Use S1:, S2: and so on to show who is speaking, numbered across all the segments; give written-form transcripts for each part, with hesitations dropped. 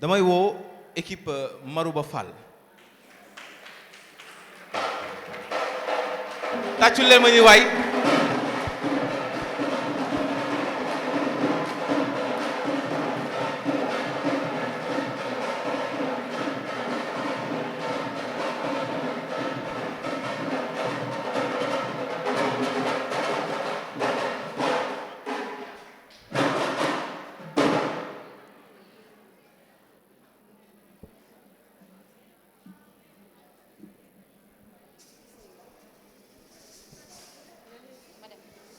S1: damay woo équipe Marouba Fall tàccul leen ma ni waay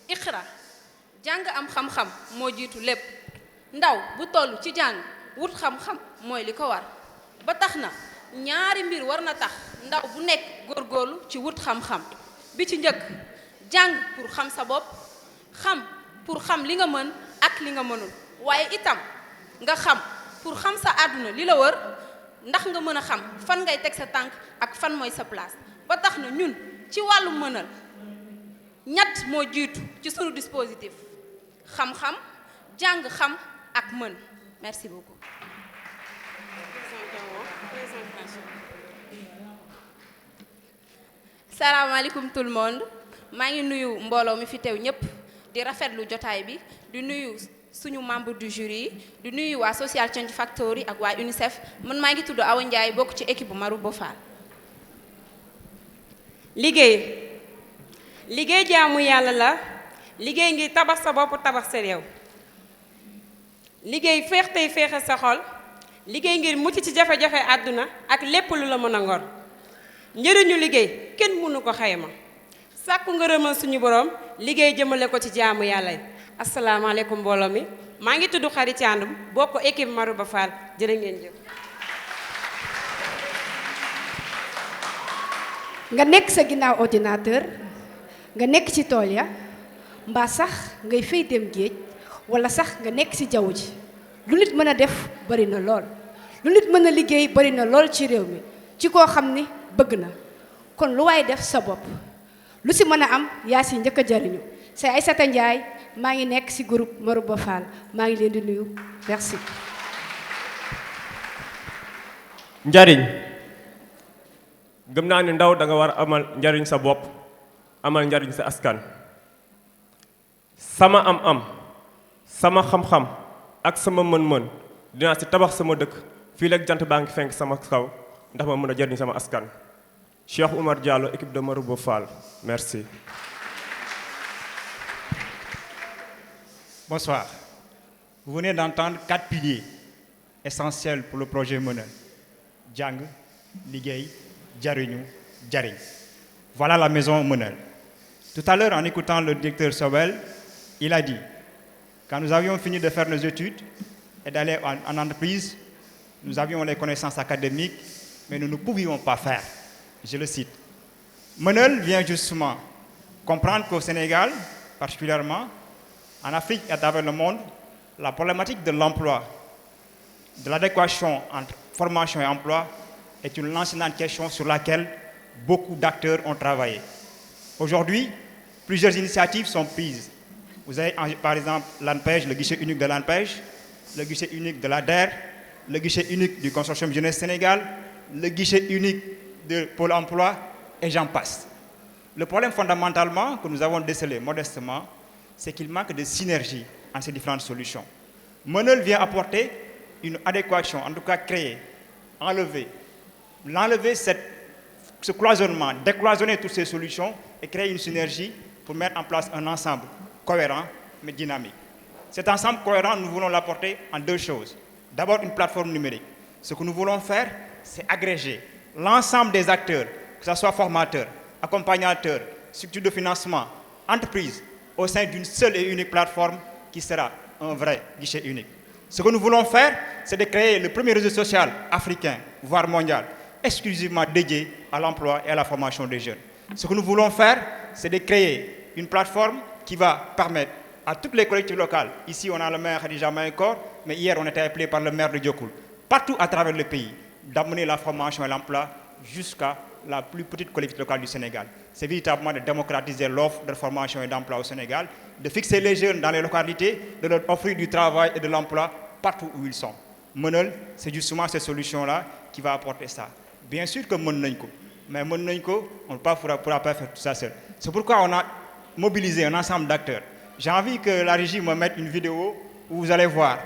S2: Iqra jàng am xam-xam moo jiitu lépp ndaw bu toll ci jàng wut xam-xam mooy li ko war ba tax na ñaari mbir war na tax ndaw bu nekk góorgóorlu ci wut xam-xam bi ci njëkk jàng pour xam sa bopp xam pour xam li nga mën ak li nga mënul waaye itam nga xam pour xam sa àdduna li la wër ndax nga mën a xam fan ngay teg sa tànk ak fan mooy sa place ba tax na ñun ci wàllu mënal ñett moo jiitu ci sunu dispositif xam-xam jàng xam ak mën merci beaucoup. salaamaaleykum tout le monde maa ngi nuyu mbooloo mi fi teew ñëpp di rafetlu jotaay bi di nuyu suñu membre du jury yi di nuyu waa Social Change Factory ak waa UNICEF man maa ngi tudd Awa Ndiaye bokk ci équipe bu Marouba Fall.
S3: liggéey jaamu yàlla la liggéey ngir tabax sa bopp tabax sa réew liggéey féex tey féexe sa xol liggéey ngir mucc ci jafe-jafe àdduna ak lépp lu la mën a ngor njëriñu liggéey kenn mënu ko xayma sàkku ngërëmal suñu borom liggéey jëmale ko ci jaamu yàlla yi asalaamaaleykum mbooloo mi maa ngi tudd Xari Thiandoum bokk équipe Marouba Fall jërë ngeen jëf.
S4: nga nekk sa ginnaaw ordinateur nga nekk ci tool ya mbaa sax ngay fay dem géej wala sax nga nekk ci jaww ji lu nit mën a def bari na lool lu nit mën a liggéey bari na lool ci réew mi ci koo xam ni bëgg na kon lu waay def sa bopp lu ci mën a am yaa ci njëkk a jariñu c'est Aïssata Ndiaye maa ngi nekk ci groupe Marouba Fall maa ngi leen di nuyu merci.
S5: njariñ gëm naa ni ndaw da nga war a amal njariñ sa bopp amal njariñ sa askan sama am-am sama xam-xam ak sama mën-mën dinaa ci tabax sama dëkk fii léegi jant baa ngi fenk sama kaw ndax ma mën a jariñ sama askan Cheikh Oumar Diallo équipe de Marouba Fall merci.
S6: Bonsoir. Vous venez d'entendre 4 piliers essentiels pour le projet Mënal. Jàng, liggéey, jariñu, jariñ. Voilà la maison Mënal. Tout à l'heure, en écoutant le directeur Sobel, il a dit, quand nous avions fini de faire nos études et d'aller en entreprise, nous avions les connaissances académiques, mais nous ne pouvions pas faire. Je le cite. Mënal vient justement comprendre qu'au Sénégal, particulièrement, en Afrique et à travers le monde, la problématique de l'emploi, de l'adéquation entre formation et emploi est une lancinante question sur laquelle beaucoup d'acteurs ont travaillé. Aujourd'hui, plusieurs initiatives sont prises. Vous avez par exemple l'ANPEJ, le guichet unique de l'ANPEJ, le guichet unique de l'ADER, le guichet unique du consortium Jeunesse Sénégal, le guichet unique de Pôle emploi, et j'en passe. Le problème fondamentalement que nous avons décelé modestement, c'est qu'il manque de synergie entre ces différentes solutions. Mënal vient apporter une adéquation, en tout cas créer, enlever ce cloisonnement, décloisonner toutes ces solutions et créer une synergie pour mettre en place un ensemble cohérent mais dynamique. Cet ensemble cohérent, nous voulons l'apporter en deux choses. D'abord, une plateforme numérique. Ce que nous voulons faire, c'est agréger l'ensemble des acteurs, que ce soit formateurs, accompagnateurs, structures de financement, entreprises, au sein d'une seule et unique plateforme qui sera un vrai guichet unique. Ce que nous voulons faire, c'est de créer le premier réseau social africain, voire mondial, exclusivement dédié à l'emploi et à la formation des jeunes. Ce que nous voulons faire, c'est de créer une plateforme qui va permettre à toutes les collectivités locales, ici on a le maire Khadija Mahécor, mais hier on était appelé par le maire de Diokoul, partout à travers le pays, d'amener la formation et l'emploi jusqu'à la plus petite collectivité locale du Sénégal. C'est véritablement de démocratiser l'offre de formation et d'emploi au Sénégal, de fixer les jeunes dans les localités, de leur offrir du travail et de l'emploi partout où ils sont. Monel, c'est justement cette solution-là qui va apporter ça. Bien sûr que Monenko, mais Monenko, on ne pourra pas faire tout ça seul. C'est pourquoi on a mobilisé un ensemble d'acteurs. J'ai envie que la régie me mette une vidéo où vous allez voir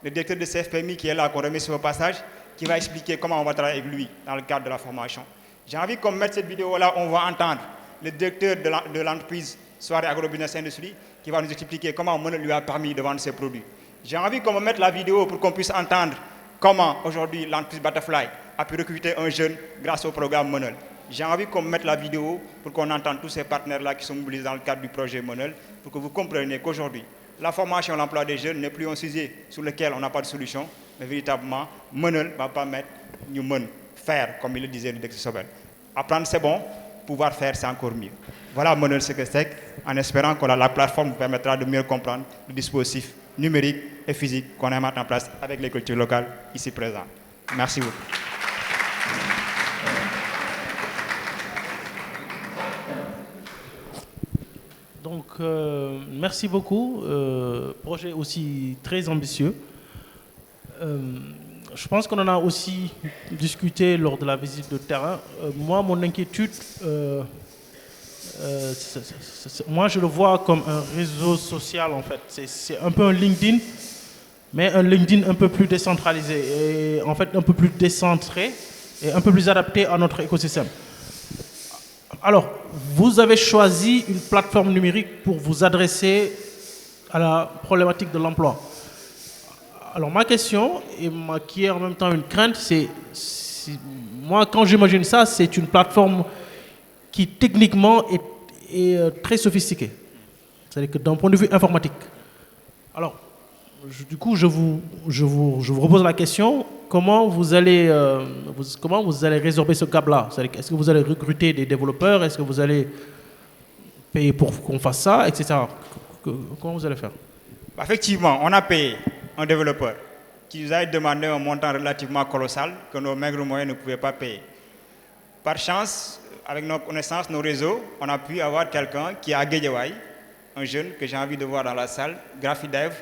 S6: le directeur de CFPMI qui est là, qu'on remercie au passage, qui va expliquer comment on va travailler avec lui dans le cadre de la formation. J'ai envie qu'on mette cette vidéo-là, on va entendre le directeur de l'entreprise Soirée Agrobusiness Industrie qui va nous expliquer comment Monel lui a permis de vendre ses produits. J'ai envie qu'on me mette la vidéo pour qu'on puisse entendre comment aujourd'hui l'entreprise Butterfly a pu recruter un jeune grâce au programme Monel. J'ai envie qu'on me mette la vidéo pour qu'on entende tous ces partenaires-là qui sont mobilisés dans le cadre du projet Monel, pour que vous compreniez qu'aujourd'hui, la formation et l'emploi des jeunes n'est plus un sujet sur lequel on n'a pas de solution, mais véritablement, Monel va permettre de faire, comme il le disait le directeur Sobel. Apprendre c'est bon, pouvoir faire c'est encore mieux. Voilà Monel ce que c'est, en espérant que la plateforme vous permettra de mieux comprendre le dispositif numérique et physique qu'on a mis en place avec les cultures locales ici présentes. Merci beaucoup.
S7: Donc, merci beaucoup. Projet aussi très ambitieux. Je pense qu'on en a aussi discuté lors de la visite de terrain. Moi, mon inquiétude, moi, je le vois comme un réseau social, en fait. C'est un peu un LinkedIn, mais un LinkedIn un peu plus décentralisé et en fait un peu plus décentré et un peu plus adapté à notre écosystème. Alors, vous avez choisi une plateforme numérique pour vous adresser à la problématique de l'emploi. Alors, ma question, et qui est en même temps une crainte, c'est moi, quand j'imagine ça, c'est une plateforme qui techniquement est très sophistiquée. C'est-à-dire que d'un point de vue informatique. Alors, du coup, je vous repose la question, comment vous allez résorber ce gap-là? Est-ce que vous allez recruter des développeurs? Est-ce que vous allez payer pour qu'on fasse ça, etc. Comment vous allez faire?
S6: Effectivement, on a payé un développeur qui nous a demandé un montant relativement colossal que nos maigres moyens ne pouvaient pas payer. Par chance, avec nos connaissances, nos réseaux, on a pu avoir quelqu'un qui est à Guédiawaye, un jeune que j'ai envie de voir dans la salle, Graphidev,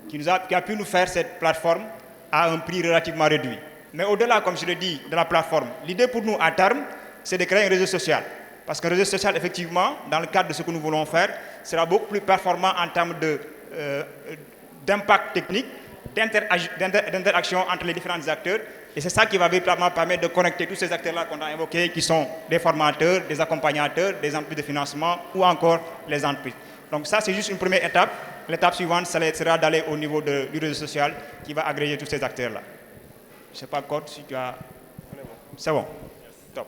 S6: qui a pu nous faire cette plateforme à un prix relativement réduit. Mais au-delà, comme je l'ai dit, de la plateforme, l'idée pour nous à terme, c'est de créer un réseau social. Parce qu'un réseau social, effectivement, dans le cadre de ce que nous voulons faire, sera beaucoup plus performant en termes d'impact technique, d'interaction entre les différents acteurs. Et c'est ça qui va véritablement permettre de connecter tous ces acteurs-là qu'on a évoqués, qui sont des formateurs, des accompagnateurs, des entreprises de financement ou encore les entreprises. Donc ça, c'est juste une première étape. L'étape suivante, ça sera d'aller au niveau du réseau social qui va agréger tous ces acteurs-là. Je ne sais pas, Code, si tu as... C'est bon. Top.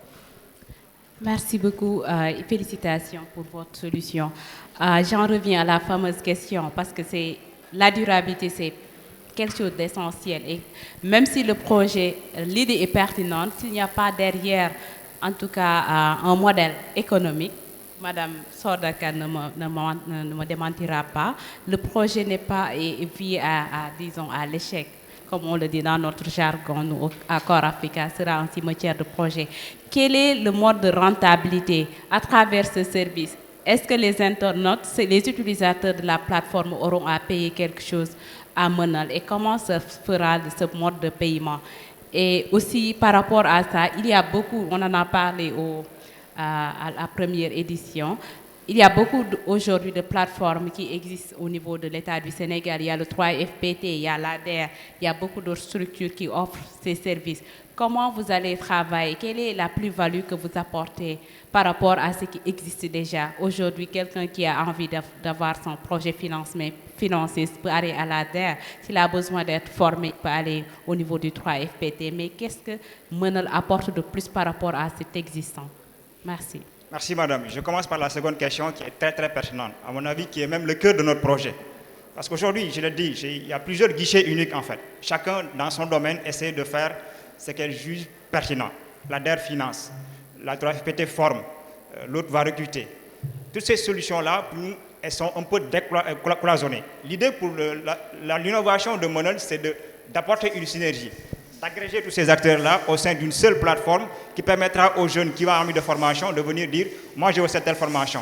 S8: Merci beaucoup et félicitations pour votre solution. J'en reviens à la fameuse question parce que la durabilité, c'est quelque chose d'essentiel. Et même si le projet, l'idée est pertinente, s'il n'y a pas derrière, en tout cas, un modèle économique, Madame Sordaka ne me démentira pas, le projet n'est pas voué disons, à l'échec. Comme on le dit dans notre jargon, nous, Accor Africa sera un cimetière de projet. Quel est le mode de rentabilité à travers ce service? Est-ce que les internautes, les utilisateurs de la plateforme auront à payer quelque chose à Monel? Et comment se fera ce mode de paiement? Et aussi, par rapport à ça, il y a beaucoup, on en a parlé à la première édition, il y a beaucoup aujourd'hui de plateformes qui existent au niveau de l'État du Sénégal. Il y a le 3FPT, il y a l'ADER, il y a beaucoup d'autres structures qui offrent ces services. Comment vous allez travailler? Quelle est la plus-value que vous apportez par rapport à ce qui existe déjà? Aujourd'hui, quelqu'un qui a envie d'avoir son projet financier peut aller à l'ADER. S'il a besoin d'être formé, il peut aller au niveau du 3FPT. Mais qu'est-ce que Monel apporte de plus par rapport à cet existant? Merci.
S6: Merci madame. Je commence par la seconde question qui est très très pertinente, à mon avis qui est même le cœur de notre projet. Parce qu'aujourd'hui, je l'ai dit, il y a plusieurs guichets uniques en fait. Chacun dans son domaine essaie de faire ce qu'elle juge pertinent. L'ADER finance, la 3FPT forme, l'autre va recruter. Toutes ces solutions-là, pour nous, elles sont un peu cloisonnées. L'idée pour l'innovation de Monel, c'est d'apporter une synergie, d'agréger tous ces acteurs-là au sein d'une seule plateforme qui permettra aux jeunes qui ont envie de formation de venir dire « moi je veux cette telle formation,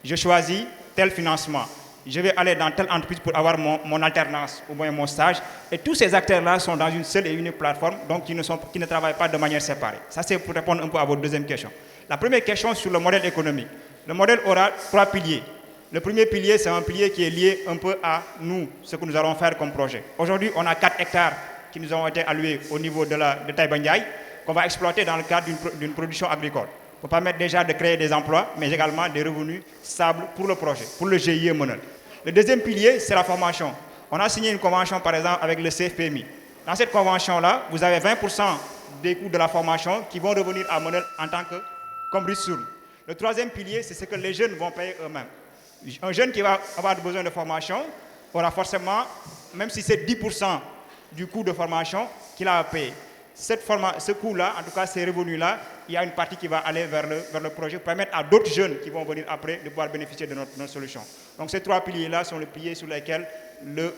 S6: je choisis tel financement, je vais aller dans telle entreprise pour avoir mon alternance ou bien mon stage. Et tous ces acteurs-là sont dans une seule et unique plateforme, donc qui ne travaillent pas de manière séparée. Ça, c'est pour répondre un peu à votre deuxième question. La première question sur le modèle économique. Le modèle aura 3 piliers. Le premier pilier, c'est un pilier qui est lié un peu à nous, ce que nous allons faire comme projet. Aujourd'hui, on a 4 hectares qui nous ont été alloués au niveau de Taïba Ndiaye, qu'on va exploiter dans le cadre d'une production agricole, pour permettre déjà de créer des emplois, mais également des revenus stables pour le projet, pour le GIE Monel. Le deuxième pilier, c'est la formation. On a signé une convention, par exemple, avec le CFPMI. Dans cette convention-là, vous avez 20% des coûts de la formation qui vont revenir à Monel en tant que comme ristourne. Le troisième pilier, c'est ce que les jeunes vont payer eux-mêmes. Un jeune qui va avoir besoin de formation aura forcément, même si c'est 10% du coût de formation qu'il a à payer. Ce coût-là, en tout cas ces revenus-là, il y a une partie qui va aller vers le projet pour permettre à d'autres jeunes qui vont venir après de pouvoir bénéficier de notre solution. Donc ces 3 piliers-là sont les piliers sur lesquels le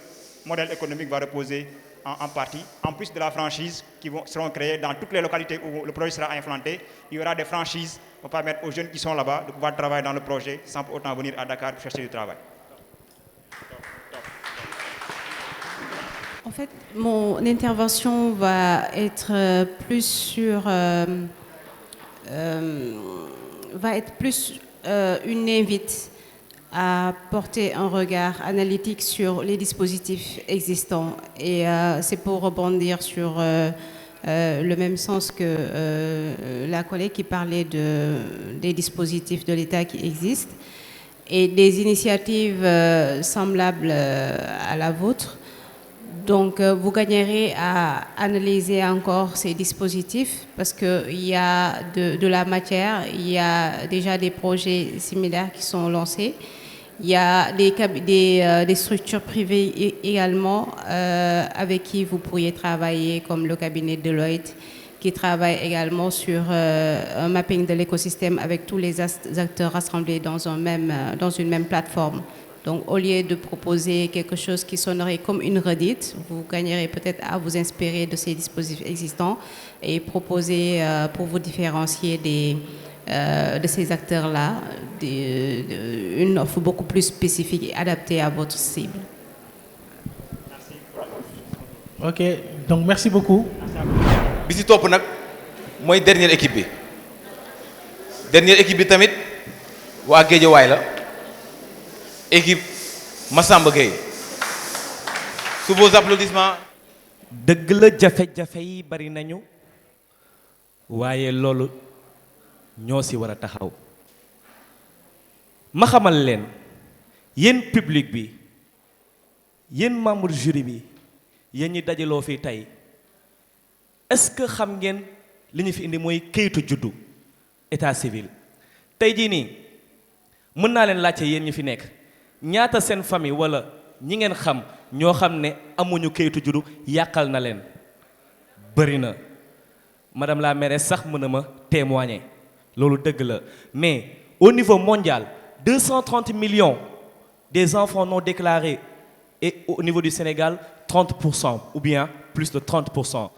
S6: modèle économique va reposer en partie. En plus de la franchise qui seront créées dans toutes les localités où le projet sera implanté, il y aura des franchises pour permettre aux jeunes qui sont là-bas de pouvoir travailler dans le projet sans pour autant venir à Dakar pour chercher du travail.
S8: En fait, mon intervention va être plus sur une invite à porter un regard analytique sur les dispositifs existants. Et c'est pour rebondir sur le même sens que la collègue qui parlait des dispositifs de l'État qui existent et des initiatives semblables à la vôtre. Donc, vous gagnerez à analyser encore ces dispositifs parce qu'il y a de la matière, il y a déjà des projets similaires qui sont lancés. Il y a des structures privées également avec qui vous pourriez travailler, comme le cabinet Deloitte, qui travaille également sur un mapping de l'écosystème avec tous les acteurs rassemblés dans une même plateforme. Donc, au lieu de proposer quelque chose qui sonnerait comme une redite, vous gagnerez peut-être à vous inspirer de ces dispositifs existants et proposer, pour vous différencier de ces acteurs-là, une offre beaucoup plus spécifique et adaptée à votre cible.
S7: Ok, donc merci beaucoup.
S1: bi si topp nag mooy dernière équipe bi dernière équipe bi tamit waa Guédiawaye la équipe Massamba Gueye sous vos applaudissements.
S9: dëgg la jafe-jafe yi bari nañu waaye loolu ñoo ci war a taxaw ma xamal leen yéen public bi yéen membre jury bi yéen ñi dajaloo fii tey est-ce que xam ngeen li ñu fi indi mooy kayitu juddu état civil tey jii nii mën naa leen laajte yéen ñi fi nekk ñaata seen famille wala ñi ngeen xam ñoo xam ne amuñu kayitu juddu yàqal na leen bëri na madame la mairesse sax mën na ma témoigner loolu dëgg la mais au niveau mondial 230 millions des enfants non déclarés et au niveau du Sénégal 30% ou bien plus de 30%.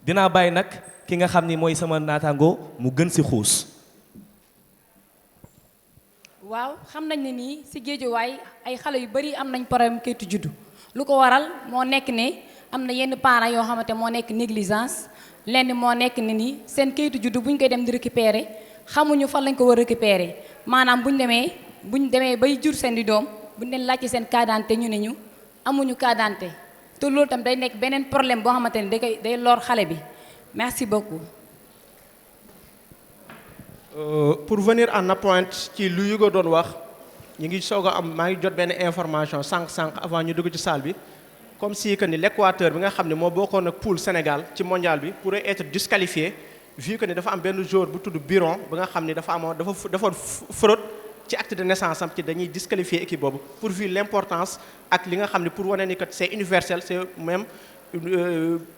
S9: dinaa bàyyi nag ki nga xam ni mooy sama naataango mu gën ci xuus.
S10: waaw xam nañ ne nii ci Guédiawaye ay xale yu bari am nañ problème kayitu juddu lu ko waral moo nekk ne am na yenn parents yoo xamante moo nekk négligence lenn moo nekk ne nii seen kayitu juddu bu ñu koy dem di récupérer xamuñu fan lañ ko war a récupérer maanaam bu ñu demee bay jur seen di doom bu ñu leen laajte seen carte d'identité ñu ne ñu amuñu carte d'identité te loolu tam day nekk beneen problème boo xamante ne day lor xale bi merci beaucoup.
S11: Pour venir en appoint ci lu Yugo doon wax ñu ngi soog a am maa ngi jot benn information sànq avant ñu dugg ci salle bi comme si que ni l'Équateur bi nga xam ne moo bokkoon ak poule Sénégal ci mondial bi pourrait être disqualifié vu que ni dafa am benn joueur bu tudd Biron ba nga xam ni dafa fraude ci acte de naissance am ci dañuy disqualifier équipe boobu pour vu l'importance ak li nga xam ne pour wane ni que c'est universel c'est même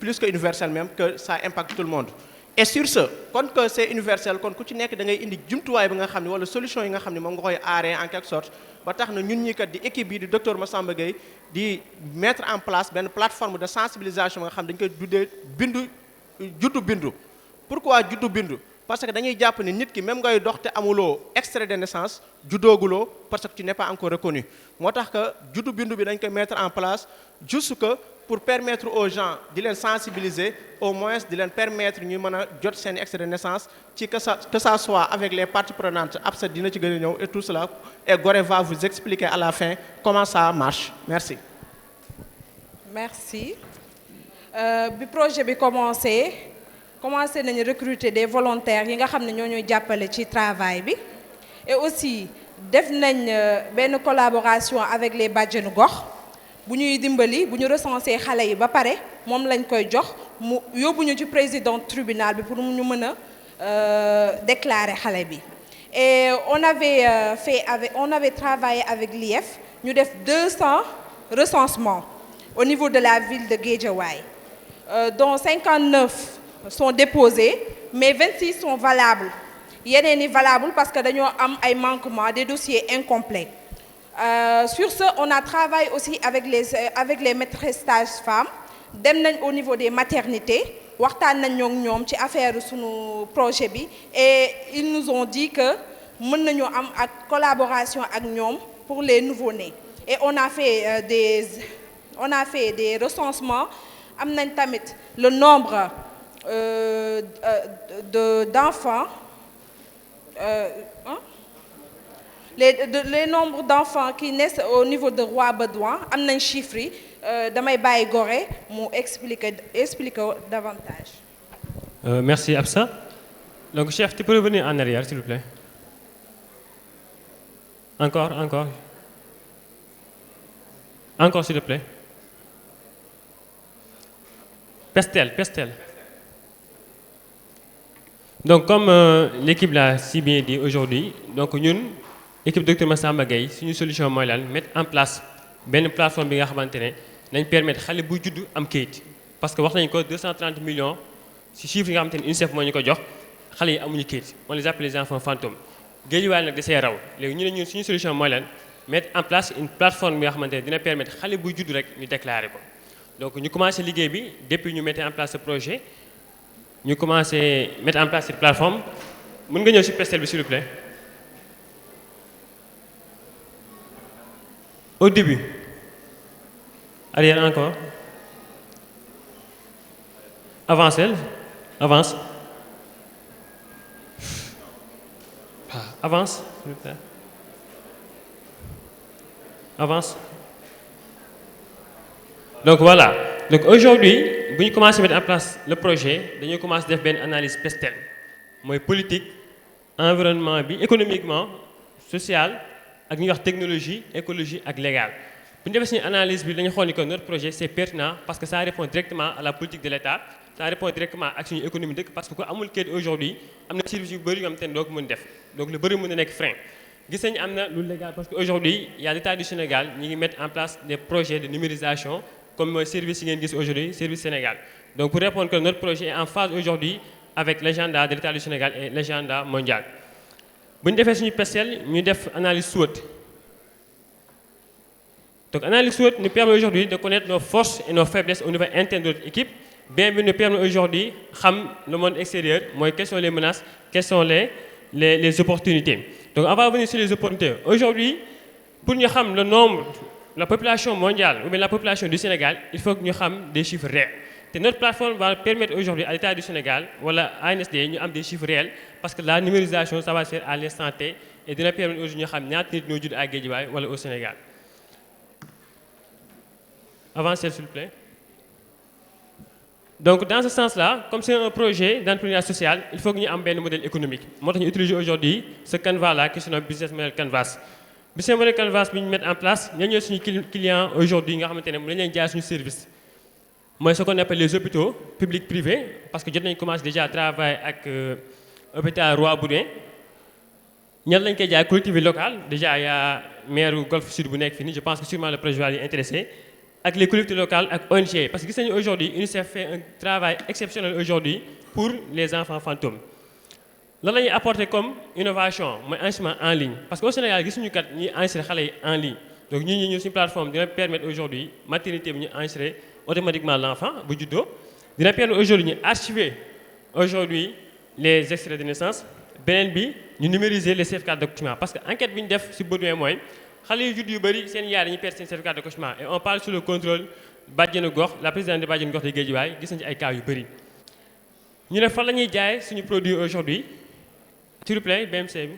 S11: plus que universel même que ça impacte tout le monde. Et sur ce kon que c'est universel kon ku ci nekk da ngay indi jumtuwaay bi nga xam ne wala solution yi nga xam ne moom nga koy aaree en quelque sorte ba tax na ñun ñi kat di équipe bi di docteur Massamba Gueye di mettre en place benn plateforme de sensibilisation nga xam dañ koy tuddee juddu bindu. Pourquoi juddu bindu parce que dañuy jàpp ni nit ki même ngay dox te amuloo extrait de naissance juddooguloo parce que tu n'es pas encore reconnu moo tax que juddu bindu bi dañ koy mettre en place juste que pour permettre aux gens di leen sensibiliser au moins di leen permettre ñu mën a jot seen extrait de naissance ci que ça soit avec les parties prenantes Absa dina ci gën a ñëw et tout cela et Gorée va vous expliquer à la fin comment ça marche merci.
S12: Merci bi projet bi commencé nañu recruter des volontaires yi nga xam ne ñoo ñuy jàppale ci travail bi et aussi def nañ benn collaboration avec les bàjjenu gox bu ñuy dimbali bu ñu recenser xale yi ba pare moom lañ koy jox mu yóbbuñu ci président tribunal bi pour ñu mën a déclarer xale bi et on avait travaillé avec l'IEF ñu def 200 recensements au niveau de la ville de Guédiawaye dont 59 sont déposés mais 26 sont valables yeneen yi valables parce que dañoo am ay manquements des dossiers incomplets sur ce on a travaillé aussi avec les maîtresses sages-femmes dem nañ au niveau des maternités waxtaan nañ ñoom ci affaire sunu projet bi et ils nous ont dit que mën nañu am ak collaboration ak ñoom pour les nouveau-nés et on a fait des recensements am nañ tamit le nombre d'enfants les nombres d'enfants qui naissent au niveau de Roi Baudouin am nañ chiffres yi damay bàyyi Gorée mu expliquer davantage.
S13: Merci Absa. Donc chef, tu peux revenir en arrière s'il vous plaît. Encore s'il te plaît. Pestel. Donc comme l'équipe l'a si bien dit aujourd'hui, donc ñun équipe docteur Massamba Gueye suñu solution mooy lan mettre en place benn plateforme bi nga xamante ne nañ permettre xale bu juddu am kayit parce que wax nañ ko 230 millions ci chiffre yi nga xamante ne UNICEF moo ñu ko jox xale yi amuñu kayit on les appelle les enfants fantômes Guédiawaye nag dasee raw léegi ñu ne ñun suñu solution mooy lan mettre en place une plateforme bi nga xamante ne dina permettre xale bu juddu rek ñu déclarer ko donc ñu commencé liggéey bi depuis ñu mettre en place ce projet ñu commencé mettre en place cette plateforme mën nga ñëw ci pestel bi s'il vous plaît. Au début arrière encore avance s'il vous plaît. Avance. Donc voilà donc aujourd'hui bu ñu commencé mettre en place le projet dañuy commencé def benn analyse pestel mooy politique environnement bi économiquement social ak ñuy wax technologie écologie ak légal bu ñu defee suñu analyse bi dañu xool ni que notre projet c'est pertinent parce que ça répond directement à la politique de l'État ça répond directement ak suñu économie dëkk parce que ku amul kayit aujourd'hui am na service yu bëri yu am te doo ko mën def donc lu bëri mën na nekk frein gis nañu am na lu légal parce que aujourd'hui il y a l'État du Sénégal ñi ngi mettre en place des projets de numérisation comme mooy service yi ngeen gis aujourd'hui service Sénégal donc pour répondre que notre projet est en phase aujourd'hui avec l'agenda de l'État du Sénégal et l'agenda mondial bu ñu defee suñu pestel ñu def analyse SWOT donc analyse SWOT nous permet aujourd'hui de connaître nos forces et nos faiblesses au niveau interne de notre équipe bien bi nous permet aujourd'hui xam le monde extérieur mooy quelles sont les menaces quelles sont les opportunités donc on va venir sur les opportunités aujourd'hui pour ñu xam le nombre la population mondiale ou bien la population du Sénégal il faut que ñu xam des chiffres réels te notre plateforme va permettre aujourd'hui à l'État du Sénégal wala ANSD ñu am des chiffres réels parce que la numérisation ça va se faire à l'instant T et dina permettre aujourd'hui ñu xam ñaata nit ñoo judd à Guédiawaye wala au Sénégal. Avancez s'il vous plaît. Donc dans ce sens-là comme c'est un projet d'entrepreneuriat social il faut que ñu am benn modèle économique moo tax ñu utiliser aujourd'hui ce canevas-là qui se nomme business model canvas. business model canvas bi ñu mettre en place ñoo ñëw suñu client aujourd'hui nga xamante ne mën nañu jaay suñu service. mooy ce qu'on appelle les hôpitaux publics privés parce que jot nañu commencé déjà à travailler ak hôpital Roi Baudouin ñan lañ koy jaay collectivité locale déjà y a maire Golf Sud bu nekk fii nii je pense que sûrement le projet va lui intéresser ak les collectivités locales ak ONG parce que gis nañu aujourd'hui UNICEF fait un travail exceptionnel aujourd'hui pour les enfants fantômes lan la ñuy apporter comme innovation mooy enregistrement en ligne parce que au Sénégal gisuñu kat ñuy enregistrer xale yi en ligne donc ñu suñu plateforme dina permettre aujourd'hui maternité bi ñu enregistrer automatiquement l'enfant bu juddoo dina permettre aujourd'hui ñu archiver aujourd'hui les extraits de naissance beneen bi ñu numériser les certificats d'accouchement parce que enquête bi ñu def ci besoin mooy xale yu judd yu bëri seen yaay dañuy perdre seen certificat d'accouchement et on parle sous le contrôle bàjjenu gox la présidente de bàjjenu gox de Guédiawaye gis nañ ci ay cas yu bëri. ñu ne fan la ñuy jaay suñu produit aujourd'hui s'il vous plaît BMC bi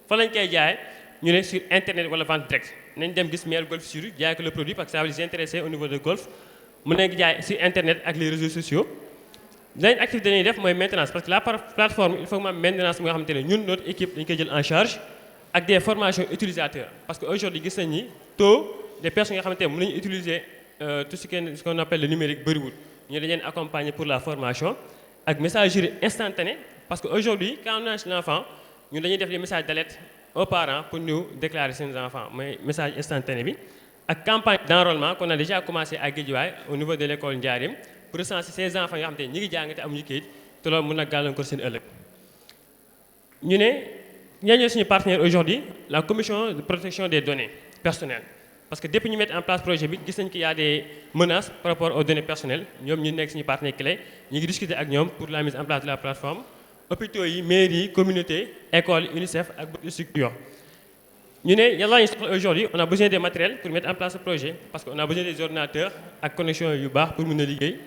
S13: fan lañ koy jaay ñu ne sur internet wala vente directe nañ dem gis maire Golf Sud jaay ko le produit parce que ça va les intéresser au niveau de Golf mu nekk jaay sur internet ak les réseaux sociaux. L'une activité dañuy def mooy maintenance parce que la plateforme il faut que mu am maintenance bi nga xamante ne ñun notre équipe dañ koy jël en charge ak des formations utilisateurs parce que aujourd'hui gis nañ ni taux des personnes nga xamante ne mën nañu utiliser tout ce qu'on appelle le numérique bëriwul ñu dañ leen accompagner pour la formation ak messagerie instantanée parce que aujourd'hui quand on a un enfant ñun dañuy def des messages d'alerte aux parents pour ñu déclarer seen enfants mooy message instantané bi ak campagne d'enrôlement qu'on a déjà commencé à Guédiawaye au niveau de l'école Ndiarème pour recenser ces enfants yoo xam te ñi ngi jàng te amuñu kayit te loolu mën na gàllankoor seen ëllëg ñu ne ñooñu suñu partenaire aujourd'hui la commission de protection des données personnelles parce que depuis ñu mettre en place projet bi gis nañ qu'il y a des menaces par rapport aux données personnelles ñoom ñu nekk suñu partenaire clé ñu ngi discuter ak ñoom pour la mise en place de la plateforme hôpitaux yi mairies yi communautés écoles UNICEF ak beaucoup de structures ñu ne yàlla ñu soxla aujourd'hui on a besoin des matériels pour mettre en place ce projet parce que on a besoin des ordinateurs ak connexion yu baax pour mën a liggéey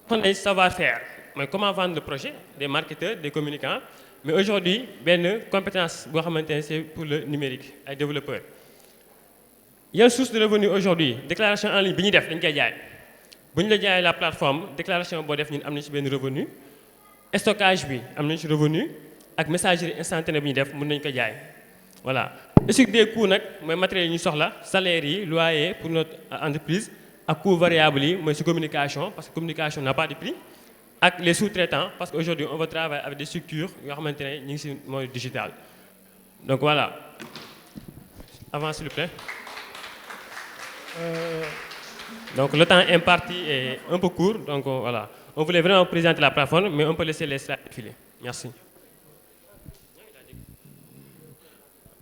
S13: on a savoir-faire mais comment vendre le projet des marketeurs des communicants mais aujourd'hui benn compétence boo xamante ne c'est pour le numérique ay développeurs yan source de revenu aujourd'hui déclaration en ligne bi ñuy def dañ koy jaay bu ñu la jaayee la plateforme déclaration boo def ñun am nañ ci benn revenu stockage bi am nañ ci revenu ak messagerie instantanée bi ñu def mën nañ ko jaay voilà étude des coûts nag mooy matériels yi ñu soxla salaires yi loyer pour notre entreprise ak coûts variables yi mooy ci communication parce que communication n'a pas de prix ak les sous-traitants parce que aujourd'hui on va travailler avec des structures yoo xamante ne ñu ngi ci mode digital donc voilà avant s'il vous plaît. Donc le temps imparti est un peu court donc voilà on voulait vraiment présenter la plateforme mais on peut laisser les slides défiler. Merci.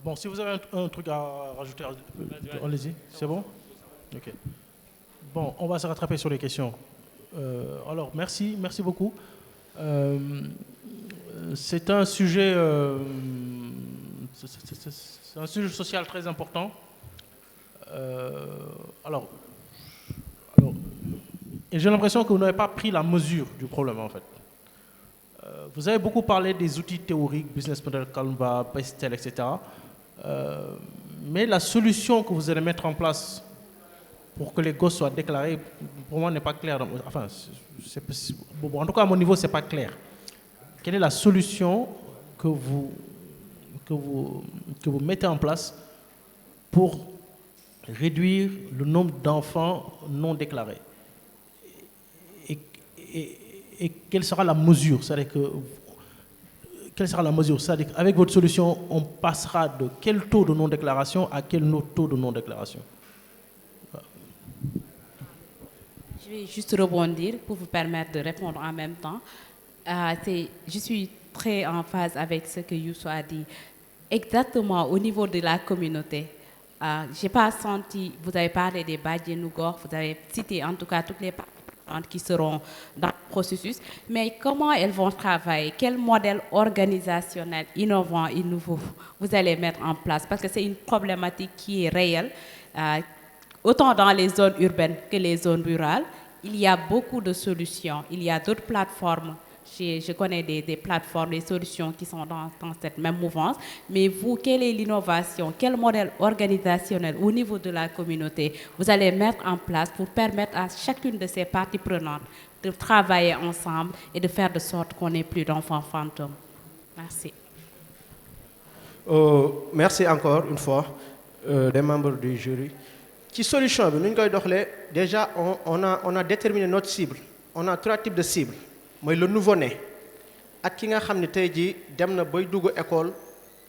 S7: Bon, si vous avez un truc à rajouter, allez-y, c'est bon? Ok. Bon, on va se rattraper sur les questions. Alors, merci beaucoup. C'est un sujet social très important. Et j'ai l'impression que vous n'avez pas pris la mesure du problème, en fait. Vous avez beaucoup parlé des outils théoriques, Business Model, Canva, Pestel, etc. Mais la solution que vous allez mettre en place pour que les gosses soient déclarés, pour moi, n'est pas claire. Enfin, bon, en tout cas, à mon niveau, ce n'est pas clair. Quelle est la solution que vous mettez en place pour réduire le nombre d'enfants non déclarés? Et quelle sera la mesure? C'est-à-dire que quelle sera la mesure? C'est-à-dire qu'avec votre solution, on passera de quel taux de non-déclaration à quel taux de non-déclaration?
S8: Je vais juste rebondir pour vous permettre de répondre en même temps. Je suis très en phase avec ce que Youssou a dit. Exactement au niveau de la communauté. Je n'ai pas senti, vous avez parlé des Badianou Gox, vous avez cité en tout cas toutes les parties qui seront dans le processus, mais comment elles vont travailler? Quel modèle organisationnel innovant et nouveau vous allez mettre en place? Parce que c'est une problématique qui est réelle, autant dans les zones urbaines que les zones rurales. Il y a beaucoup de solutions, il y a d'autres plateformes. Je connais des plateformes, des solutions qui sont dans cette même mouvance. Mais vous, quelle est l'innovation? Quel modèle organisationnel au niveau de la communauté vous allez mettre en place pour permettre à chacune de ces parties prenantes de travailler ensemble et de faire de sorte qu'on n'ait plus d'enfants fantômes? Merci.
S11: Merci encore une fois des membres du jury. Qui solution? Déjà, on a déterminé notre cible. On a 3 types de cibles. Mooy le nouveau-né ak ki nga xam ne tey jii dem na bay dugg école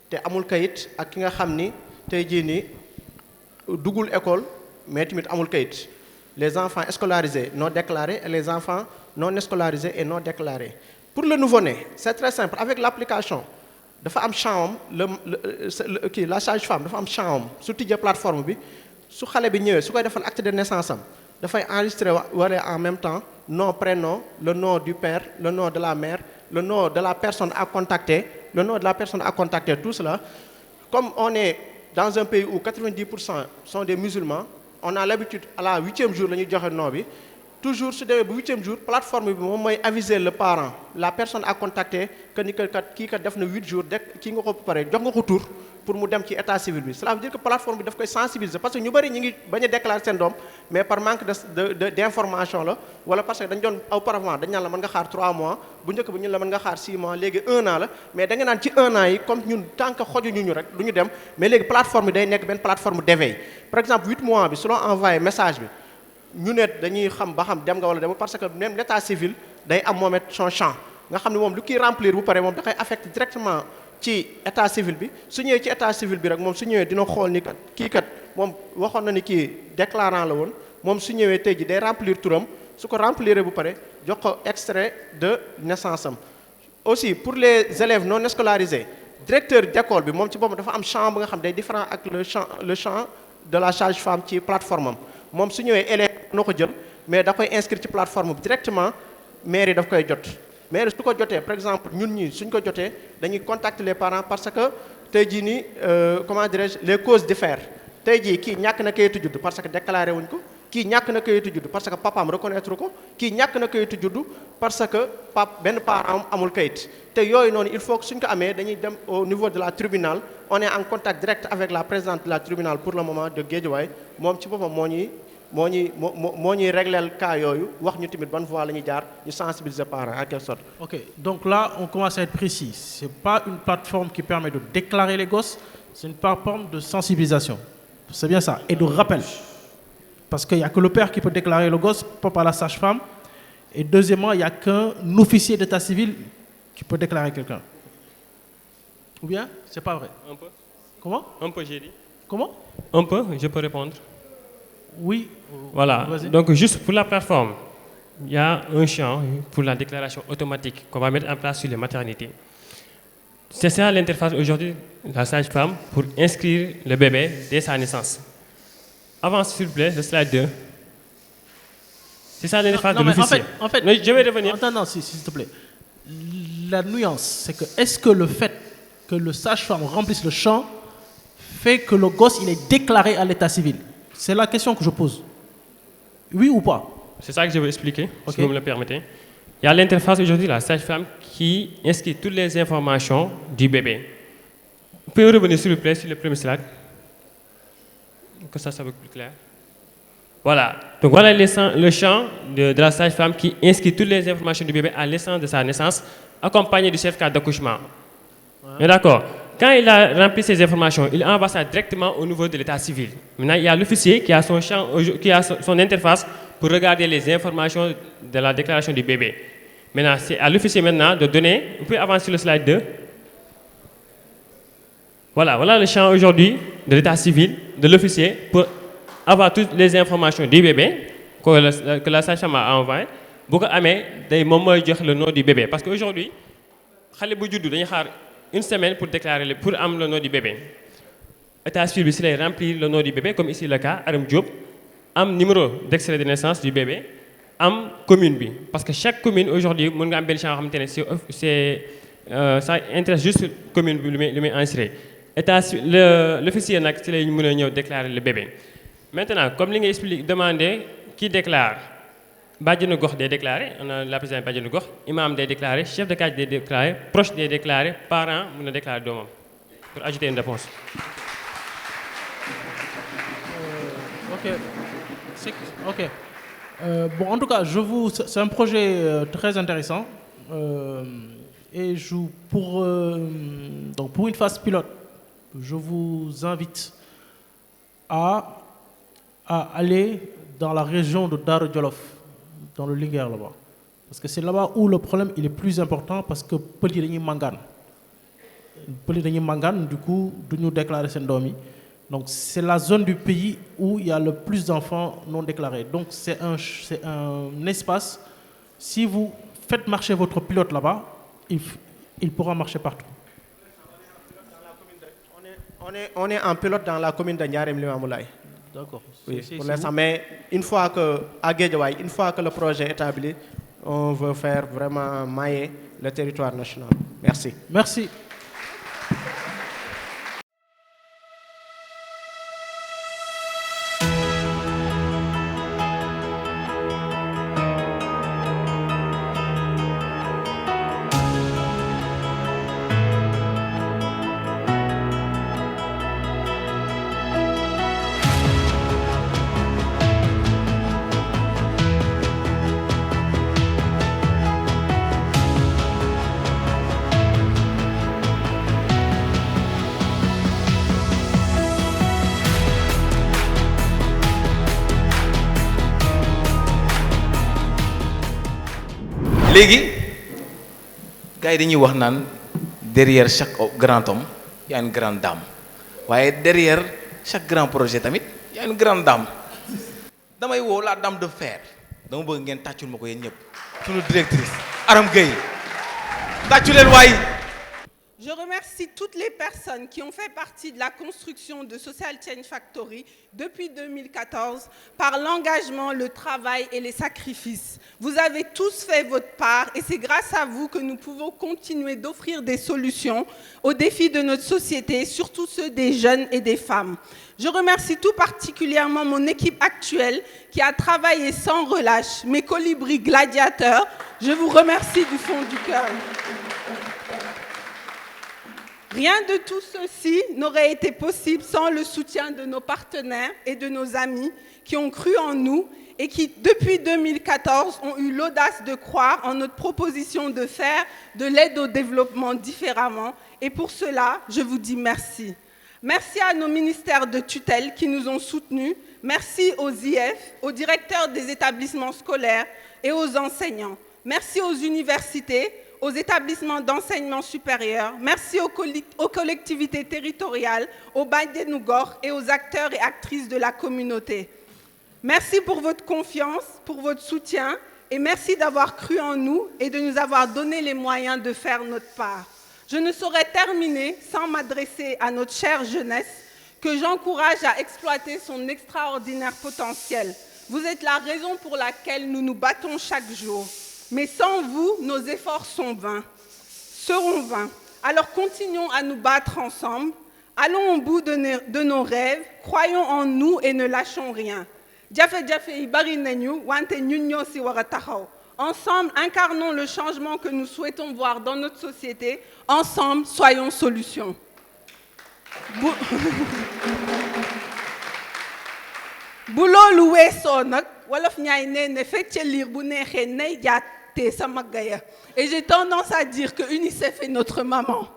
S11: te amul kayit ak ki nga xam ni tey jii ni duggul école mais tamit amul kayit, les enfants scolarisés non déclarés et les enfants non scolarisés et non déclarés. Pour le nouveau-né, c'est très simple. Avec l'application dafa am champ la sage-femme dafa am champ su tijjee plateforme bi su xale bi ñëwee su koy defal acte de naissance am dafay enregistrer en même temps nom, prénom, le nom du père, le nom de la mère, le nom de la personne à contacter, tout cela. Comme on est dans un pays où 90% sont des musulmans, on a l'habitude à la 8e jour la ñuy joxe nom bi. Toujours su demee bu 8e jour plateforme bi moom mooy aviser le parent, la personne à contacter que ni kat kii kat def na 8 jours de kii nga ko pare jox nga ko tur pour mu dem ci état civil bi. Cela veut dire que plateforme bi daf koy sensibiliser parce que ñu bari ñi ngi bañ a déclarer seen doom mais par manque d'information la wala parce que dañ doon auparavant dañ naan la mën nga xaar 3 mois bu njëkk bi ñun la mën nga xaar 6 mois léegi 1 an la mais da nga naan ci 1 an yi comme ñun tant que xojuñu ñu rek du ñu dem mais léegi plateforme bi day nekk benn plateforme d'éveil. Par exemple 8 mois bi su la envoyé message bi ñu ne dañuy xam ba xam dem nga wala dem parce que même l'état civil day am moom son champ nga xam ne moom lu kii remplir bu pare moom da koy affecté directement ci état civil bi su ñëwee ci état civil bi rek moom su ñëwee dina xool ni kat kii kat moom waxoon na ni kii déclarant la woon moom su ñëwee tey ji day remplir turam su ko remplir bu pare jox ko extrait de naissance am. Aussi pour les élèves non scolarisés directeur d'école bi moom ci boppam dafa am champ bu nga xam day différent ak le champ de la sage-femme ci plateforme am moom su ñëwee élève na ko jël mais da koy inscrire ci plateforme bi directement mairie daf koy jot mairie su ko jotee par exemple ñun ñi suñ ko jotee dañuy contacter les parents parce que tey jii nii comment dirais-je les causes diffèrent tey jii kii ñàkk na kayitu judd parce que déclaré wuñ ko kii ñàkk na kayitu judd parce que papaam reconnaître ko kii ñàkk na kayitu judd parce que benn parent amul kayit te yooyu noonu il faut que suñ ko amee dañuy dem au niveau de la tribunal on est en contact direct avec la présidente de la tribunal pour le moment de Guédiawaye moom ci boppam moo ñuy régleel cas yooyu wax ñu tamit bonne voie la ñuy jaar ñu sensibiliser parents à quelle sorte.
S7: Ok, donc là on commence à être précis. C'est pas une plateforme qui permet de déclarer les gosses, c'est une plateforme de sensibilisation. C'est bien ça, et de rappel. Parce qu'il n'y a que le père qui peut déclarer le gosse, pas par la sage-femme. Et deuxièmement, il n'y a qu'un officier d'état civil qui peut déclarer quelqu'un. Ou bien, c'est pas vrai?
S13: Un peu.
S7: Comment?
S13: Un peu, j'ai dit.
S7: Comment?
S13: Un peu, je peux répondre.
S7: Oui.
S13: Voilà, donc juste pour la plateforme, il y a un champ pour la déclaration automatique qu'on va mettre en place sur les maternités. C'est ça l'interface aujourd'hui de la sage-femme pour inscrire le bébé dès sa naissance. Avance s'il vous plaît, le slide 2. C'est ça l'interface de l'officier.
S7: En fait,
S13: je vais revenir.
S7: Non, s'il te plaît. La nuance, c'est que est-ce que le fait que le sage-femme remplisse le champ fait que le gosse il est déclaré à l'état civil? C'est la question que je pose. Oui ou pas?
S13: C'est ça que je veux expliquer, si vous me le permettez. Il y a l'interface aujourd'hui, la sage-femme qui inscrit toutes les informations du bébé. Vous pouvez revenir s'il vous plaît sur le premier slide, que ça soit plus clair. Voilà, donc voilà le champ de la sage-femme qui inscrit toutes les informations du bébé à l'instant de sa naissance, accompagné du certificat d'accouchement. Ouais. D'accord. Quand il a rempli ces informations, il envoie ça directement au niveau de l'état civil. Maintenant, il y a l'officier qui a son champ, qui a son interface pour regarder les informations de la déclaration du bébé. Maintenant, c'est à l'officier maintenant de donner. Vous pouvez avancer sur le slide 2. Voilà le champ aujourd'hui de l'état civil, de l'officier, pour avoir toutes les informations du bébé que la sage-femme a envoyé. Beaucoup amé day mom moy jox le nom du bébé parce qu'aujourd'hui, xalé bu juddu dañuy xaar une semaine pour déclarer pour am le nom du bébé. État civil bi lay remplir le nom du bébé comme ici le cas Aram Diop, am numéro d'extrait de naissance du bébé, am commune bi parce que chaque commune aujourd'hui mën nga am ben champ xamantene ça intéresse juste commune bi lu muy inséré. État l'officier nak ci lay mëna ñëw déclarer le bébé. Maintenant, comme li nga explique demander qui déclare, bàjjenu gox day déclarer, on a la présidente bàjjenu gox, imam day déclarer, chef de quartier day déclarer, proche day déclarer, parent mën na déclarer doomam. Pour ajouter une réponse.
S7: Ok. Bon, en tout cas, c'est un projet très intéressant. Et pour une phase pilote, je vous invite à aller dans la région de Darou Djolof, dans le Linguère là-bas. Parce que c'est là-bas où le problème il est plus important parce que petit dañuy mangane. Petit dañuy mangane, du coup, nous déclarer sen domi. Donc c'est la zone du pays où il y a le plus d'enfants non déclarés. Donc c'est un espace. Si vous faites marcher votre pilote là-bas, il pourra marcher partout.
S11: On est en pilote dans la commune de Ndiarème Limamoulaye.
S7: D'accord.
S11: Oui, pour l'instant. Mais une fois que le projet est établi, on veut faire vraiment mailler le territoire national. Merci.
S7: Merci.
S1: léegi gars yi dañuy wax naan derrière chaque grand homme il y a une grande dame waaye derrière chaque grand projet tamit il y a une grande dame damay woo la dame de fer dama bëgg ngeen tàccul ma ko yéen ñëpp sunu directrice Aram Gueye tàccu leen waay.
S14: Je remercie toutes les personnes qui ont fait partie de la construction de Social Change Factory depuis 2014 par l'engagement, le travail et les sacrifices. Vous avez tous fait votre part et c'est grâce à vous que nous pouvons continuer d'offrir des solutions aux défis de notre société, surtout ceux des jeunes et des femmes. Je remercie tout particulièrement mon équipe actuelle qui a travaillé sans relâche, mes colibris gladiateurs. Je vous remercie du fond du cœur. Rien de tout ceci n'aurait été possible sans le soutien de nos partenaires et de nos amis qui ont cru en nous et qui, depuis 2014, ont eu l'audace de croire en notre proposition de faire de l'aide au développement différemment. Et pour cela, je vous dis merci. Merci à nos ministères de tutelle qui nous ont soutenus. Merci aux IF, aux directeurs des établissements scolaires et aux enseignants. Merci aux universités, aux établissements d'enseignement supérieur, merci aux collectivités territoriales, aux Bajenu Gox et aux acteurs et actrices de la communauté. Merci pour votre confiance, pour votre soutien et merci d'avoir cru en nous et de nous avoir donné les moyens de faire notre part. Je ne saurais terminer sans m'adresser à notre chère jeunesse que j'encourage à exploiter son extraordinaire potentiel. Vous êtes la raison pour laquelle nous nous battons chaque jour. Mais sans vous, nos efforts seront vains. Alors continuons à nous battre ensemble. Allons au bout de nos rêves. Croyons en nous et ne lâchons rien. Ensemble, incarnons le changement que nous souhaitons voir dans notre société. Ensemble, soyons solution. bu loolu weesoo nag wolof ñaay nee ne fecc liir bu neexee nay jaatee sa maggaya et j'ai tendance à dire que UNICEF est notre maman.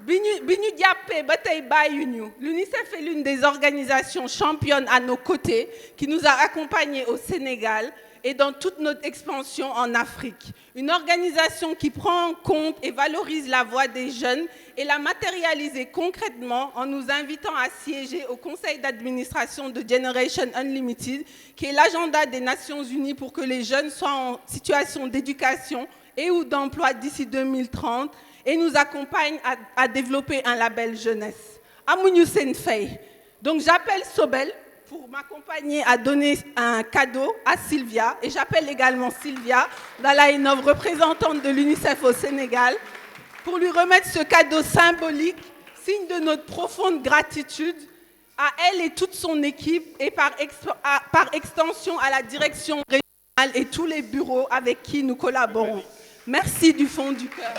S14: bi ñu jàppee ba tey bàyyuñu l'UNICEF est l'une des organisations championnes à nos côtés qui nous a accompagnés au Sénégal et dans toute notre expansion en Afrique. Une organisation qui prend en compte et valorise la voix des jeunes et la matérialiser concrètement en nous invitant à siéger au conseil d'administration de Generation Unlimited, qui est l'agenda des Nations Unies pour que les jeunes soient en situation d'éducation et ou d'emploi d'ici 2030 et nous accompagne à développer un label jeunesse. Amuñu seen fay. Donc j'appelle Sobel pour m'accompagner à donner un cadeau à Sylvia. Et j'appelle également Sylvia Dalaïnov, représentante de l'UNICEF au Sénégal, pour lui remettre ce cadeau symbolique, signe de notre profonde gratitude à elle et toute son équipe et par extension à la direction régionale et tous les bureaux avec qui nous collaborons. Merci du fond du cœur.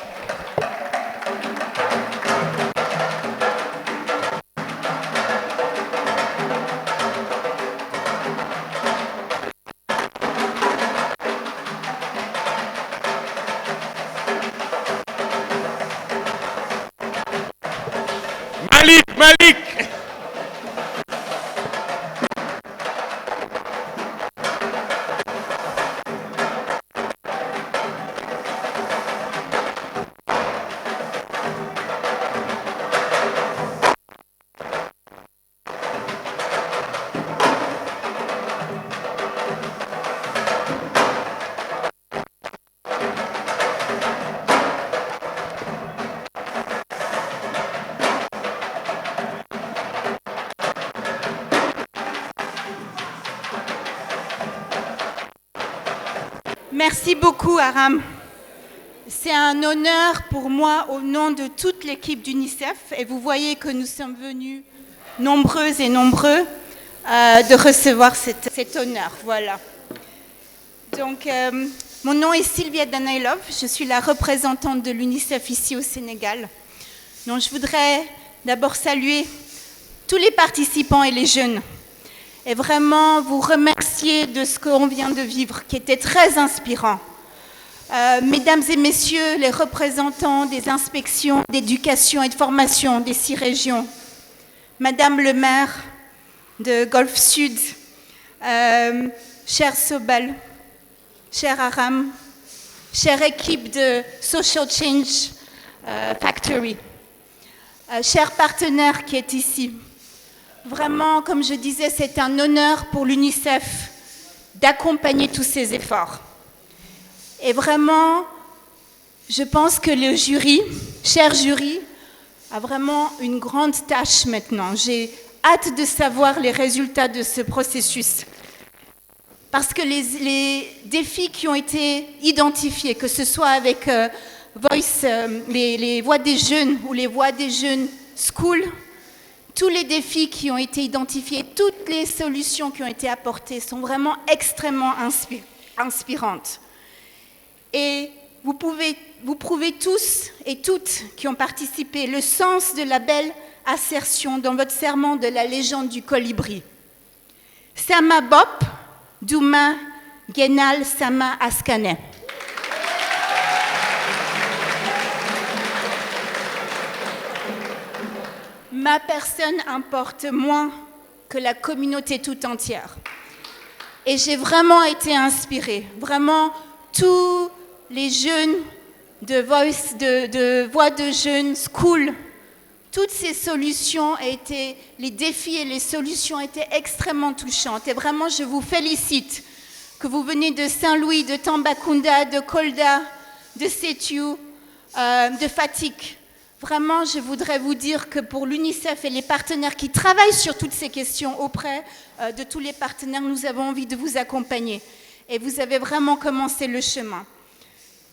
S1: Malik
S15: Merci beaucoup, Aram. C'est un honneur pour moi au nom de toute l'équipe d'UNICEF et vous voyez que nous sommes venus nombreuses et nombreux de recevoir cet honneur. Voilà. Donc, mon nom est Sylvia Danailov, je suis la représentante de l'UNICEF ici au Sénégal. Donc, je voudrais d'abord saluer tous les participants et les jeunes et vraiment vous remercier de ce qu'on vient de vivre, qui était très inspirant. Mesdames et messieurs les représentants des inspections d'éducation et de formation des 6 régions, Madame le maire de Golfe Sud, cher Sobal, cher Aram, chère équipe de Social Change Factory, chers partenaires qui est ici. Vraiment, comme je disais, c'est un honneur pour l'UNICEF d'accompagner tous ces efforts. Et vraiment, je pense que le jury, cher jury, a vraiment une grande tâche maintenant. J'ai hâte de savoir les résultats de ce processus. Parce que les défis qui ont été identifiés, que ce soit avec Voice, les voix des jeunes ou les voix des jeunes School, tous les défis qui ont été identifiés, toutes les solutions qui ont été apportées sont vraiment extrêmement inspirantes. Et vous prouvez tous et toutes qui ont participé le sens de la belle assertion dans votre serment de la légende du colibri. Sama Bop, Douma, Genal, Sama Askane. Ma personne importe moins que la communauté tout entière. Et j'ai vraiment été inspirée. Vraiment, tous les jeunes de Voice, de Voix de Jeunes, School, toutes ces solutions les défis et les solutions étaient extrêmement touchantes. Et vraiment, je vous félicite que vous venez de Saint-Louis, de Tambacounda, de Kolda, de Sétiou, de Fatick. Vraiment, je voudrais vous dire que pour l'UNICEF et les partenaires qui travaillent sur toutes ces questions auprès de tous les partenaires, nous avons envie de vous accompagner. Et vous avez vraiment commencé le chemin.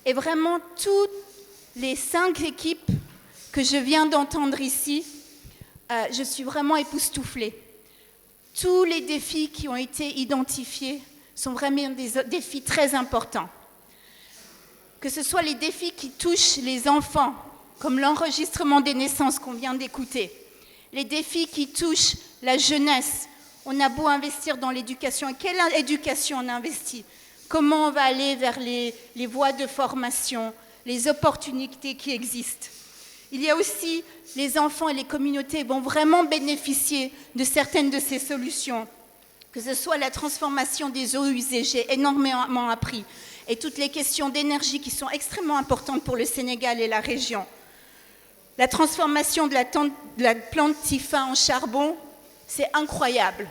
S15: Et vraiment, toutes les 5 équipes que je viens d'entendre ici, je suis vraiment époustouflée. Tous les défis qui ont été identifiés sont vraiment des défis très importants. Que ce soit les défis qui touchent les enfants, comme l'enregistrement des naissances qu'on vient d'écouter, les défis qui touchent la jeunesse. On a beau investir dans l'éducation, et quelle éducation on investit? Comment on va aller vers les voies de formation, les opportunités qui existent? Il y a aussi les enfants et les communautés vont vraiment bénéficier de certaines de ces solutions, que ce soit la transformation des eaux usées, j'ai énormément appris, et toutes les questions d'énergie qui sont extrêmement importantes pour le Sénégal et la région. La transformation de la plante Tifa en charbon, c'est incroyable.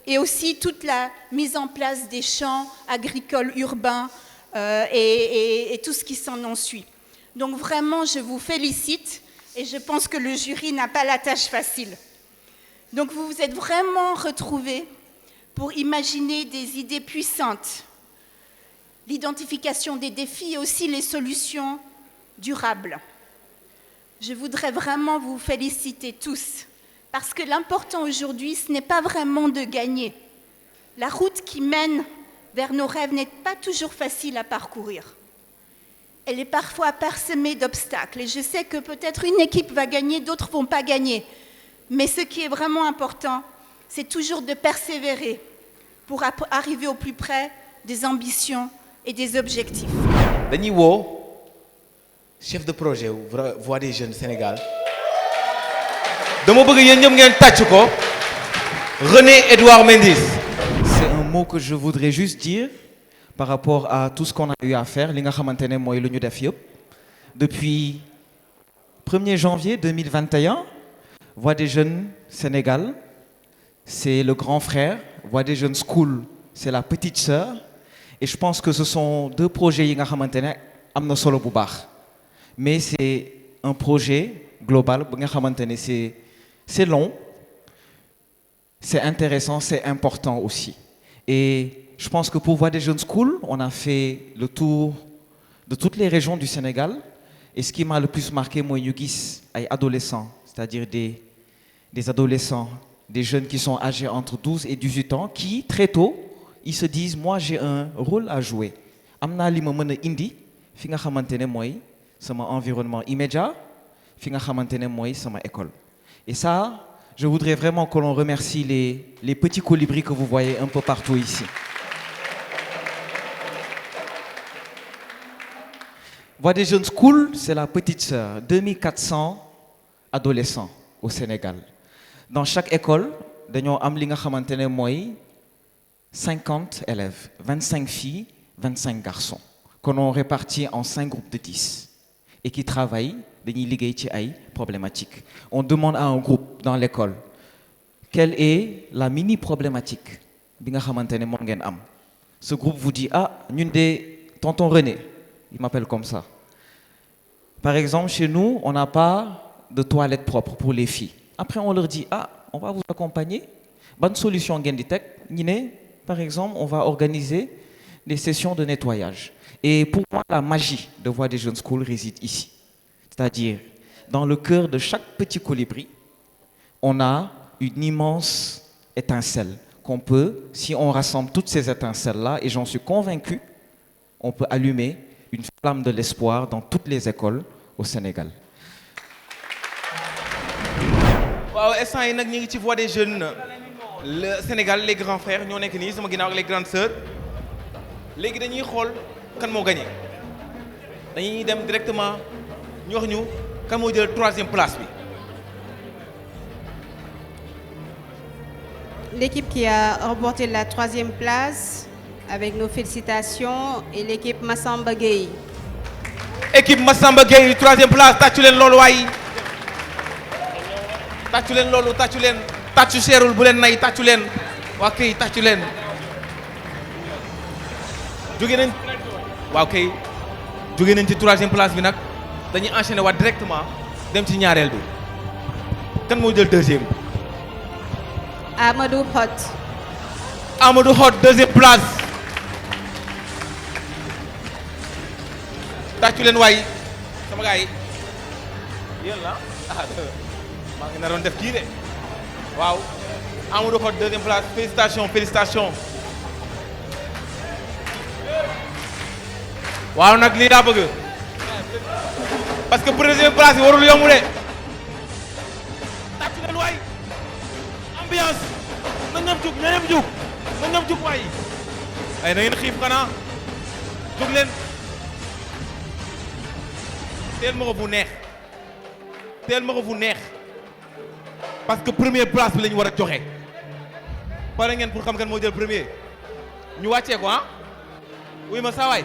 S15: Et aussi toute la mise en place des champs agricoles urbains et tout ce qui s'en ensuit. Donc vraiment, je vous félicite et je pense que le jury n'a pas la tâche facile. Donc vous vous êtes vraiment retrouvés pour imaginer des idées puissantes, l'identification des défis et aussi les solutions durables. Je voudrais vraiment vous féliciter tous, parce que l'important aujourd'hui, ce n'est pas vraiment de gagner. La route qui mène vers nos rêves n'est pas toujours facile à parcourir. Elle est parfois parsemée d'obstacles, et je sais que peut-être une équipe va gagner, d'autres ne vont pas gagner. Mais ce qui est vraiment important, c'est toujours de persévérer pour arriver au plus près des ambitions et des objectifs.
S1: dañuy woo chef de projet Voix des Jeunes Sénégal dama bëgg yéen ñëpp ngeen tàcc ko René Edouard Mendy.
S16: C'est un mot que je voudrais juste dire par rapport à tout ce qu'on a eu à faire li nga xamante ne mooy lu ñu def yëpp depuis 1er janvier 2021 Voix des Jeunes Sénégal c'est le grand frère, Voix des Jeunes School c'est la petite sœur. Et je pense que ce sont 2 projets yi nga xamante ne am na solo bu baax mais c'est un projet global bu nga xamante ne c'est long, c'est intéressant, c'est important aussi. Et je pense que pour Voix des Jeunes School, on a fait le tour de toutes les régions du Sénégal. Et ce qui m'a le plus marqué, moi, ñu gis ay adolescents, c'est-à-dire des adolescents, des jeunes qui sont âgés entre 12 et 18 ans, qui, très tôt, ils se disent, moi, j'ai un rôle à jouer. Am naa li ma mën a indi fi nga xamante ne mooy sama environnement immédiat, fi nga xamante ne mooy sama école. Et ça, je voudrais vraiment que l'on remercie les petits colibris que vous voyez un peu partout ici. Voix des Jeunes School, c'est la petite sœur. 2400 adolescents au Sénégal. Dans chaque école, dañoo am li nga xamante ne mooy 50 élèves, 25 filles, 25 garçons, qu'on a répartis en 5 groupes de 10 et qui travaillent dañuy liggéey ci ay problématiques. On demande à un groupe dans l'école quelle est la mini problématique bi nga xamante ne moom ngeen am. Ce groupe vous dit ah ñun de tonton René, il m'appelle comme ça. Par exemple, chez nous, on n'a pas de toilette propre pour les filles. Après, on leur dit ah on va vous accompagner. Bonne solution ngeen di teg ñu ne par exemple on va organiser des sessions de nettoyage. Et pour moi, la magie de Voix des Jeunes School réside ici. C'est-à-dire, dans le cœur de chaque petit colibri, on a une immense étincelle qu'on peut, si on rassemble toutes ces étincelles-là, et j'en suis convaincu, on peut allumer une flamme de l'espoir dans toutes les écoles au Sénégal.
S1: waaw instant yi nag ñu ngi ci Voix des Jeunes le Sénégal les grands frères ñoo nekk nii sama ginnaaw ak les grandes sœurs léegi dañuy xool kan moo gagné dañuy dem directement ñu wax ñu kan moo jël 3e place bi.
S17: L'équipe qui a remporté la 3e place, avec nos félicitations, est l'équipe Massamba Gueye.
S1: Équipe Massamba Gueye 3e place tàccu leen loolu waay tàccu leen loolu tàccu leen tàccu seerul bu leen nay tàccu leen waa kay tàccu leen jóge nañ waaw kay jóge nañ ci 3e place bi nag dañuy enchaîner waat directement dem ci ñaareel bi kan moo jël 2e.
S17: Amadou Hott.
S1: Amadou Hott 2e place tàccu leen waay sama gars yi yéen la maa ngi naroon def kii de waaw Amadou Hott 2e place félicitations félicitations waaw nag lii daa bëgg parce que 1e place yi warul yomb de tàccu leen waay ambiance na ñëpp jug na ñëpp jug na ñëpp jug waay ay na ngeen xiif xanaa jug leen teel ma ko fu neex teel ma ko fu neex parce que 1e place bi la ñu war a joxe pare ngeen pour xam kan moo jël 1er ñu wàccee ko ah wuy ma saa waay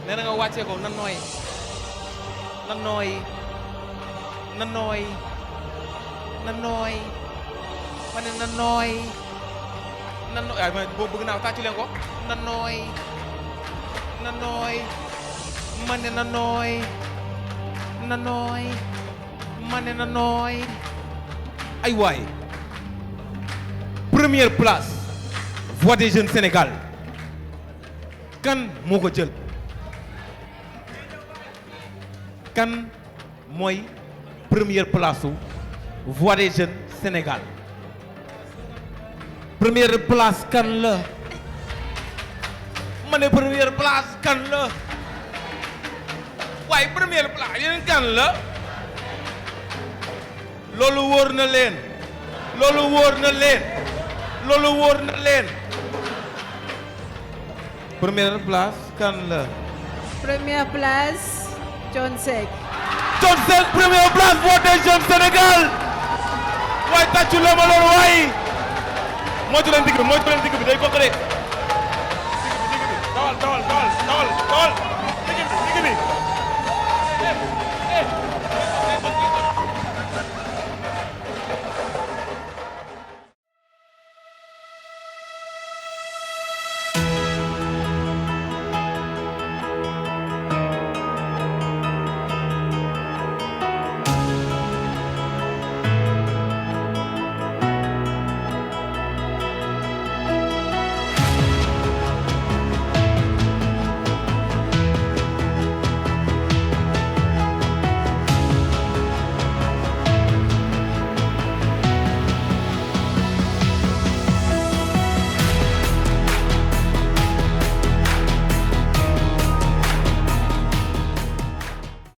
S1: nee na nga wàccee ko na nooy na nooy na nooy na nooy ma ne na nooy na nooy waaye man boobu bëgg naa tàccu leen ko na nooy na nooy ma ne na nooy na nooy ma ne na nooy ay waay 1e place Voix des Jeunes Sénégal kan moo ko jël kan mooy 1e place u Voix des Jeunes Sénégal 1e place kan la ma ne 1e place kan la waaye 1e place yéen kan la loolu wóor na leen loolu wóor na leen loolu wóor na leen 1e place kan la
S17: 1e place, John Seck.
S1: John Seck 1e place Voix des Jeunes Sénégal waaye tàccu la ma loolu waaye moytu leen digg bi day bokk de